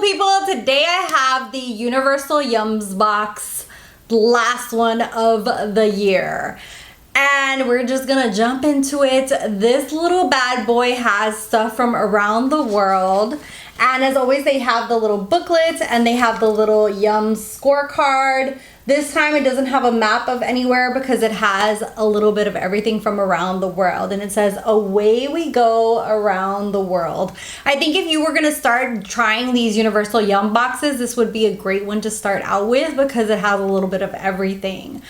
people, today I have the Universal Yums box, the last one of the year. And we're just gonna jump into it. This little bad boy has stuff from around the world. And as always, they have the little booklet and they have the little Yums scorecard. This time it doesn't have a map of anywhere because it has a little bit of everything from around the world. And it says, away we go around the world. I think if you were gonna start trying these Universal Yum boxes, this would be a great one to start out with because it has a little bit of everything.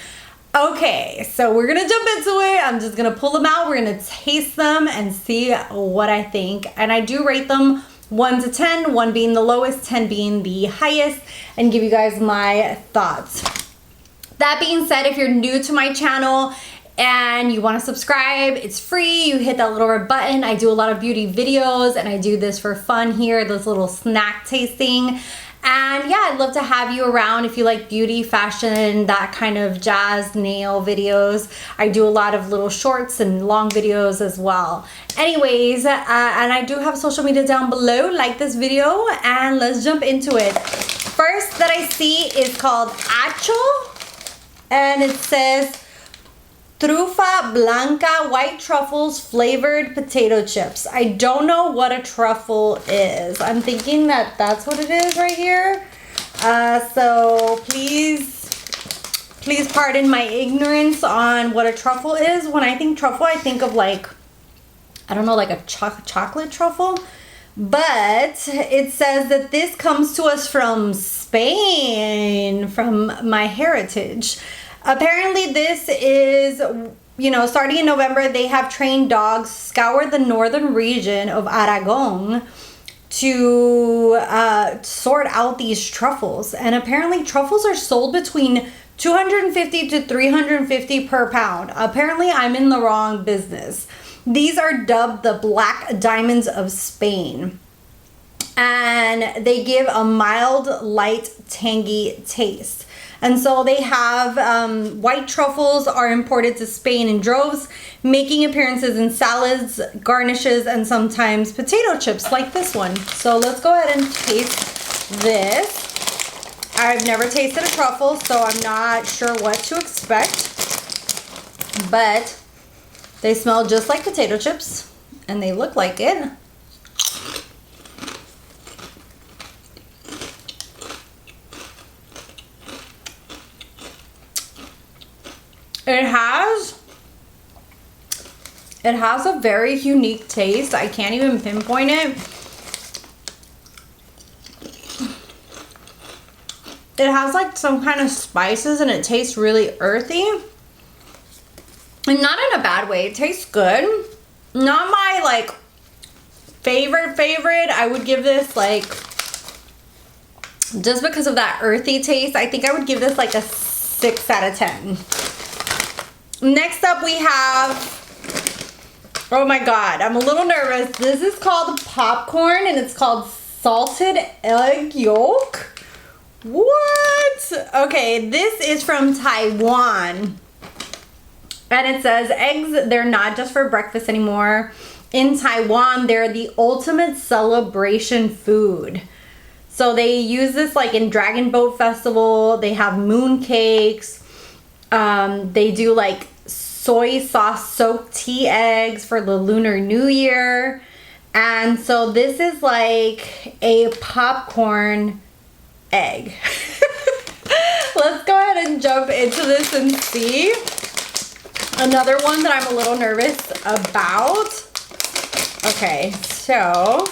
Okay, so we're gonna jump into it. I'm just gonna pull them out. We're gonna taste them and see what I think. And I do rate them 1 to 10, 1 being the lowest, 10 being the highest, and give you guys my thoughts. That being said, if you're new to my channel and you want to subscribe, it's free. You hit that little red button. I do a lot of beauty videos and I do this for fun here, this little snack tasting. And yeah, I'd love to have you around if you like beauty, fashion, that kind of jazz nail videos. I do a lot of little shorts and long videos as well. Anyways, and I do have social media down below. Like this video and let's jump into it. First that I see is called Acho. And it says Trufa Blanca white truffles flavored potato chips. I don't know what a truffle is. I'm thinking that that's what it is right here. So please pardon my ignorance on what a truffle is. When I think truffle, I think of like, I don't know, like a chocolate truffle. But it says that this comes to us from Spain, from my heritage. Apparently this is, you know, starting in November, they have trained dogs scour the northern region of Aragon to sort out these truffles. And apparently truffles are sold between 250 to 350 per pound. Apparently I'm in the wrong business. These are dubbed the Black Diamonds of Spain. And they give a mild, light, tangy taste. And so they have white truffles are imported to Spain in droves, making appearances in salads, garnishes, and sometimes potato chips like this one. So let's go ahead and taste this. I've never tasted a truffle, so I'm not sure what to expect. But they smell just like potato chips, and they look like it. It has a very unique taste. I can't even pinpoint it. It has like some kind of spices and it tastes really earthy. And not in a bad way. It tastes good. Not my like favorite. I would give this like, just because of that earthy taste, I think I would give this like a 6 out of 10. Next up we have, oh my God, I'm a little nervous. This is called popcorn and it's called salted egg yolk. What? Okay, this is from Taiwan. And it says eggs, they're not just for breakfast anymore. In Taiwan, they're the ultimate celebration food. So they use this like in Dragon Boat Festival. They have moon cakes. They do like soy sauce soaked tea eggs for the Lunar New Year. And so this is like a popcorn egg. Let's go ahead and jump into this and see. Another one that I'm a little nervous about. Okay, so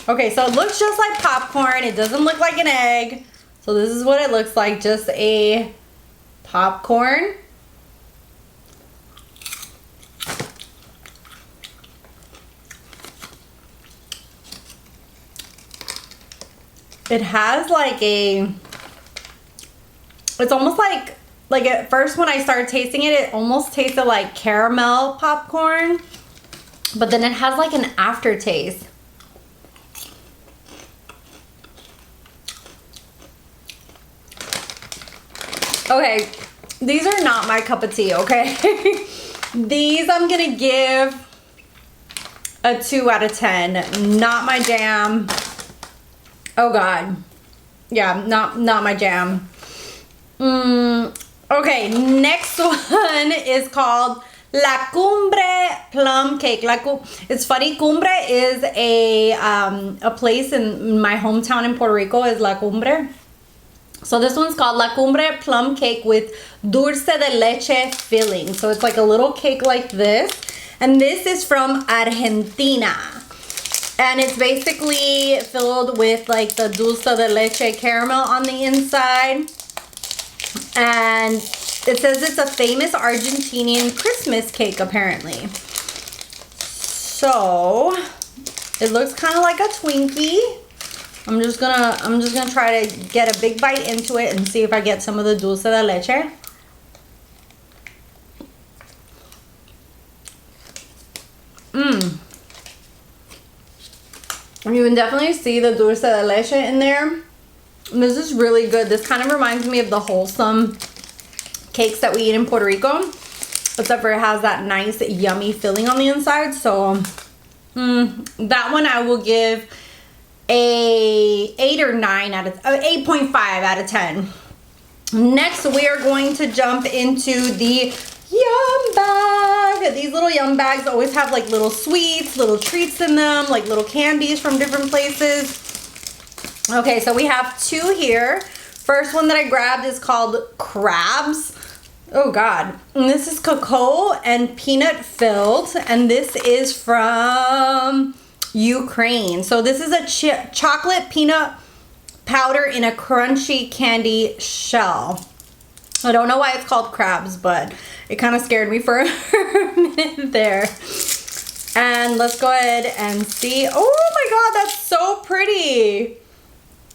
it looks just like popcorn. It doesn't look like an egg. So this is what it looks like, just a popcorn. It has like it's almost like at first when I started tasting it, it almost tasted like caramel popcorn, but then it has like an aftertaste. Okay, these are not my cup of tea, okay? These I'm gonna give a 2 out of 10. Not my jam. Oh God. Yeah, not my jam. Okay, next one is called La Cumbre Plum Cake. It's funny, Cumbre is a place in my hometown in Puerto Rico, is La Cumbre. So this one's called La Cumbre Plum Cake with dulce de leche filling. So it's like a little cake like this. And this is from Argentina. And it's basically filled with like the dulce de leche caramel on the inside. And it says it's a famous Argentinian Christmas cake apparently. So it looks kind of like a Twinkie. I'm just gonna try to get a big bite into it and see if I get some of the dulce de leche. You can definitely see the dulce de leche in there. This is really good. This kind of reminds me of the wholesome cakes that we eat in Puerto Rico, except for it has that nice yummy filling on the inside. So that one I will give a 8.5 out of 10. Next we are going to jump into the yum bag. These little yum bags always have like little sweets, little treats in them, like little candies from different places. Okay, so we have two here. First one that I grabbed is called Crabs. Oh God. And this is cocoa and peanut filled, and this is from Ukraine. So this is a chocolate peanut powder in a crunchy candy shell. I don't know why it's called crabs, but it kind of scared me for a minute there. And let's go ahead and see. Oh my God, that's so pretty.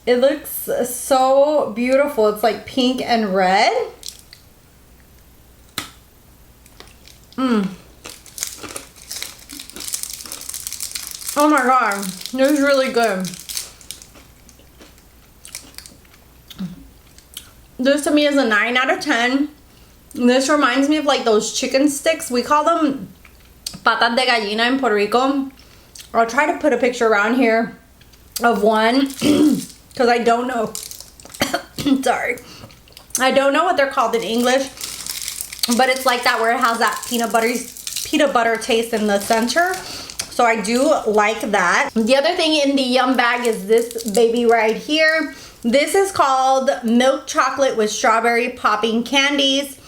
It looks so beautiful. It's like pink and red. Oh my God, this is really good. This to me is a 9 out of 10. This reminds me of like those chicken sticks. We call them patas de gallina in Puerto Rico. I'll try to put a picture around here of one because I don't know. Sorry. I don't know what they're called in English, but it's like that where it has that peanut butter taste in the center. So I do like that. The other thing in the yum bag is this baby right here. This is called milk chocolate with strawberry popping candies.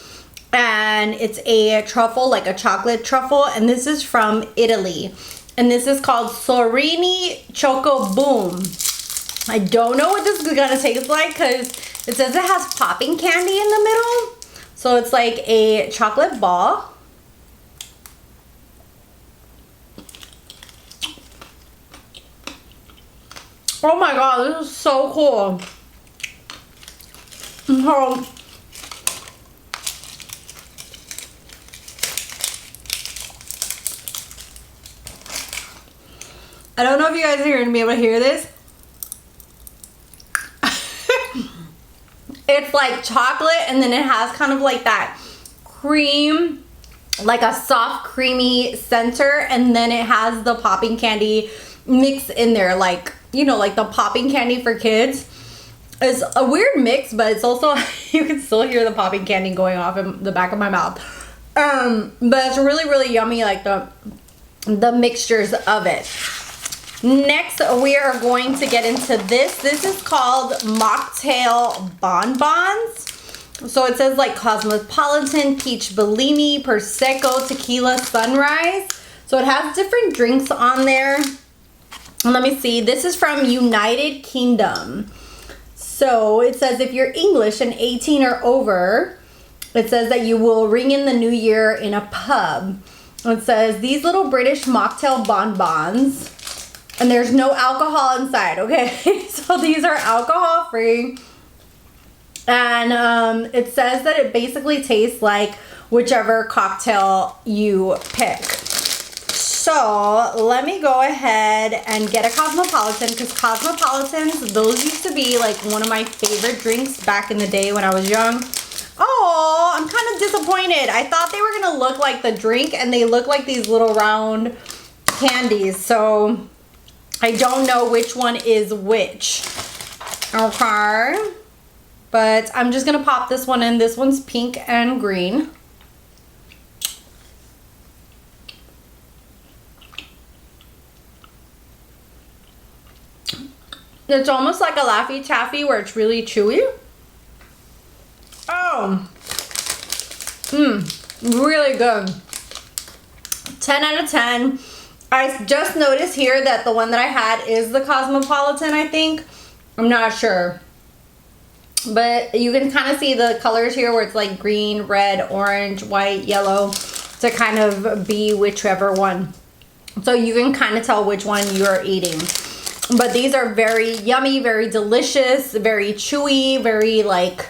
And it's a truffle, like a chocolate truffle. And this is from Italy. And this is called Sorini Choco Boom. I don't know what this is gonna taste like because it says it has popping candy in the middle. So it's like a chocolate ball. Oh my God, this is so cool. I don't know if you guys are going to be able to hear this. It's like chocolate and then it has kind of like that cream, like a soft creamy center, and then it has the popping candy mix in there, like, you know, like the popping candy for kids. It's a weird mix, but it's also, you can still hear the popping candy going off in the back of my mouth. But it's really, really yummy, like the mixtures of it. Next, we are going to get into this. This is called mocktail bonbons. So it says like Cosmopolitan, Peach Bellini, Prosecco, Tequila Sunrise. So it has different drinks on there. Let me see. This is from United Kingdom. So it says if you're English and 18 or over, it says that you will ring in the new year in a pub. It says these little British mocktail bonbons, and there's no alcohol inside, okay? So these are alcohol free. And it says that it basically tastes like whichever cocktail you pick. So let me go ahead and get a Cosmopolitan, because Cosmopolitans, those used to be like one of my favorite drinks back in the day when I was young. Oh, I'm kind of disappointed. I thought they were gonna look like the drink, and they look like these little round candies. So I don't know which one is which. Okay. But I'm just gonna pop this one in. This one's pink and green. It's almost like a Laffy Taffy where it's really chewy. Oh. Really good. 10 out of 10. I just noticed here that the one that I had is the Cosmopolitan, I think. I'm not sure. But you can kind of see the colors here where it's like green, red, orange, white, yellow to kind of be whichever one. So you can kind of tell which one you're eating. But these are very yummy, very delicious, very chewy, very like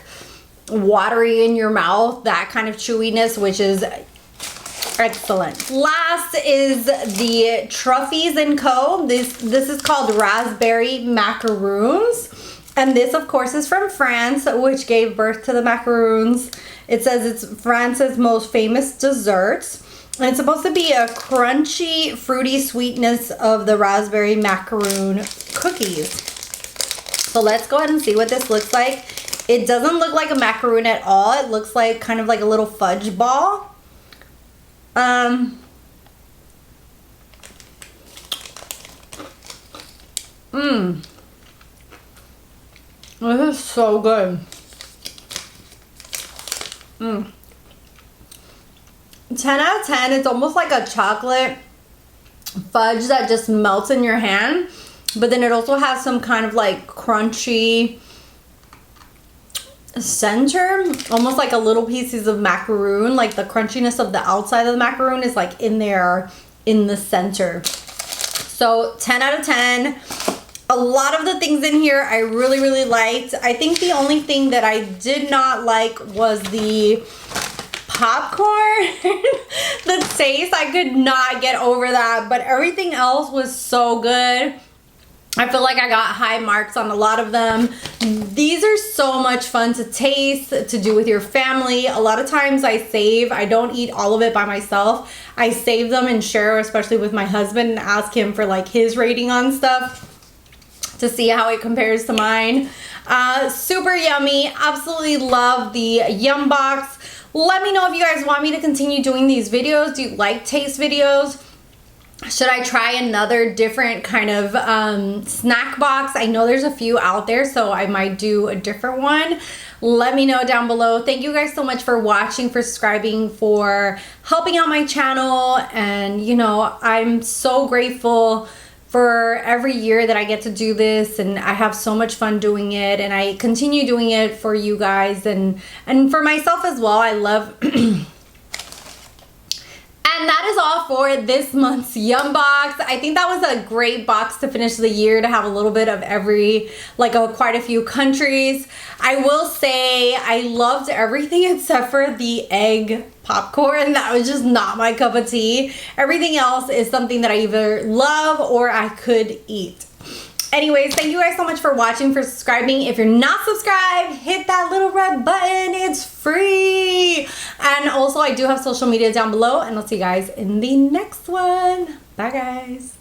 watery in your mouth, that kind of chewiness, which is excellent. Last is the Truffes & Co. This is called Raspberry Macaroons. And this, of course, is from France, which gave birth to the macaroons. It says it's France's most famous dessert. And it's supposed to be a crunchy, fruity sweetness of the raspberry macaroon cookies. So let's go ahead and see what this looks like. It doesn't look like a macaroon at all. It looks like kind of like a little fudge ball. This is so good. 10 out of 10. It's almost like a chocolate fudge that just melts in your hand, but then it also has some kind of like crunchy center, almost like a little pieces of macaroon, like the crunchiness of the outside of the macaroon is like in there in the center. So 10 out of 10. A lot of the things in here I really liked. I think the only thing that I did not like was the popcorn. The taste, I could not get over that, but everything else was so good. I feel like I got high marks on a lot of them. These are so much fun to taste, to do with your family. A lot of times I save. I don't eat all of it by myself. I save them and share, especially with my husband, and ask him for like his rating on stuff to see how it compares to mine. Super yummy. Absolutely love the Yum Box. Let me know if you guys want me to continue doing these videos. Do you like taste videos? Should I try another different kind of snack box? I know there's a few out there, so I might do a different one. Let me know down below. Thank you guys so much for watching, for subscribing, for helping out my channel. And you know, I'm so grateful for every year that I get to do this, and I have so much fun doing it, and I continue doing it for you guys and for myself as well. I love And that is all for this month's Yum Box. I think that was a great box to finish the year, to have a little bit of every, like quite a few countries. I will say I loved everything except for the egg popcorn. That was just not my cup of tea. Everything else is something that I either love or I could eat. Anyways, thank you guys so much for watching, for subscribing. If you're not subscribed, hit that little red button. It's free. And also, I do have social media down below, and I'll see you guys in the next one. Bye, guys.